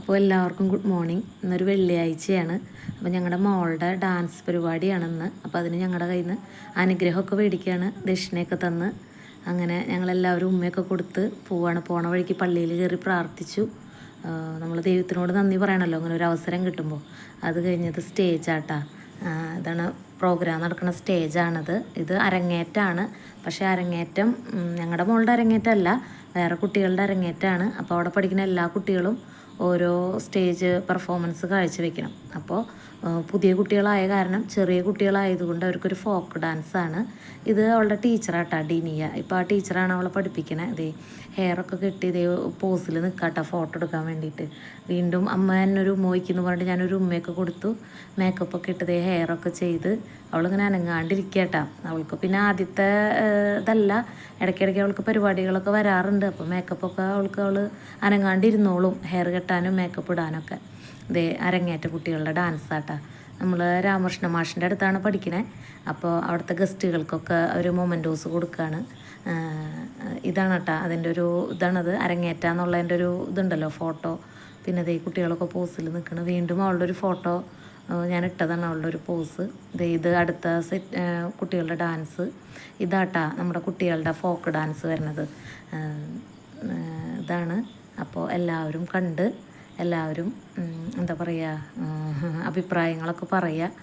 അപ്പോൾ എല്ലാവർക്കും good morning. ഇന്നൊരു വെള്ളിയാഴ്ചയാണ്. അപ്പോൾ ഞങ്ങളുടെ മോളുടെ ഡാൻസ് പരിപാടിയാണെന്ന്. അപ്പോൾ അതിന് ഞങ്ങളുടെ കയ്യിൽ നിന്ന് അനുഗ്രഹമൊക്കെ മേടിക്കുകയാണ്, ദക്ഷിണയൊക്കെ തന്ന്. അങ്ങനെ ഞങ്ങളെല്ലാവരും ഉമ്മയൊക്കെ കൊടുത്ത് പോണ വഴിക്ക് പള്ളിയിൽ കയറി പ്രാർത്ഥിച്ചു. നമ്മൾ ദൈവത്തിനോട് നന്ദി പറയണമല്ലോ അങ്ങനെ ഒരു അവസരം കിട്ടുമ്പോൾ. അത് കഴിഞ്ഞത് സ്റ്റേജാട്ടാ. ഇതാണ് പ്രോഗ്രാം നടക്കുന്ന സ്റ്റേജാണത്. ഇത് അരങ്ങേറ്റമാണ്. പക്ഷേ അരങ്ങേറ്റം ഞങ്ങളുടെ മോളുടെ അരങ്ങേറ്റമല്ല, വേറെ കുട്ടികളുടെ അരങ്ങേറ്റമാണ്. അപ്പോൾ അവിടെ പഠിക്കുന്ന എല്ലാ കുട്ടികളും ഓരോ സ്റ്റേജ് പെർഫോമൻസ് കാഴ്ചവെക്കണം. അപ്പോൾ പുതിയ കുട്ടികളായ കാരണം, ചെറിയ കുട്ടികളായതുകൊണ്ട് അവർക്കൊരു ഫോക്ക് ഡാൻസാണ്. ഇത് അവളുടെ ടീച്ചറാട്ടാ, ഡിനിയ. ഇപ്പോൾ ആ ടീച്ചറാണ് അവളെ പഠിപ്പിക്കണേ. ഇതേ ഹെയറൊക്കെ കെട്ടി ഇതേ പോസിൽ നിൽക്കാട്ടോ ഫോട്ടോ എടുക്കാൻ വേണ്ടിയിട്ട്. വീണ്ടും അമ്മ എന്നൊരു ഉമ്മ വയ്ക്കുന്നു പറഞ്ഞിട്ട് ഞാനൊരു ഉമ്മയൊക്കെ കൊടുത്തു. മേക്കപ്പൊക്കെ ഇട്ട് ഇതേ ഹെയറൊക്കെ ചെയ്ത് അവളിങ്ങനെ അനങ്ങാണ്ടിരിക്കട്ടാ. അവൾക്ക് പിന്നെ ആദ്യത്തെ ഇതല്ല, ഇടയ്ക്കിടയ്ക്ക് അവൾക്ക് പരിപാടികളൊക്കെ വരാറുണ്ട്. അപ്പോൾ മേക്കപ്പൊക്കെ അവൾ അനങ്ങാണ്ടിരുന്നോളും, ഹെയർ കെട്ടാനും മേക്കപ്പ് ഇടാനൊക്കെ. ഇതേ അരങ്ങേറ്റ കുട്ടികളുടെ ഡാൻസാട്ടാ. നമ്മൾ രാമകൃഷ്ണ മാഷിൻ്റെ അടുത്താണ് പഠിക്കണേ. അപ്പോൾ അവിടുത്തെ ഗസ്റ്റുകൾക്കൊക്കെ ഒരു മൊമെൻറ്റോസ് കൊടുക്കുകയാണ്. ഇതാണ് കേട്ടോ അതിൻ്റെ ഒരു ഇതാണത്, അരങ്ങേറ്റ എന്നുള്ളതിൻ്റെ ഒരു ഇതുണ്ടല്ലോ, ഫോട്ടോ. പിന്നെ ഇതേ കുട്ടികളൊക്കെ പോസിൽ നിൽക്കണം. വീണ്ടും അവളുടെ ഒരു ഫോട്ടോ ഞാൻ ഇട്ടതാണ്, അവളുടെ ഒരു പോസ്. ഇത് അടുത്ത കുട്ടികളുടെ ഡാൻസ് ഇതാട്ടാ, നമ്മുടെ കുട്ടികളുടെ ഫോക്ക് ഡാൻസ് വരുന്നത് ഇതാണ്. അപ്പോൾ എല്ലാവരും കണ്ട്, എല്ലാവരും എന്താ പറയുക, അഭിപ്രായങ്ങളൊക്കെ പറയുക.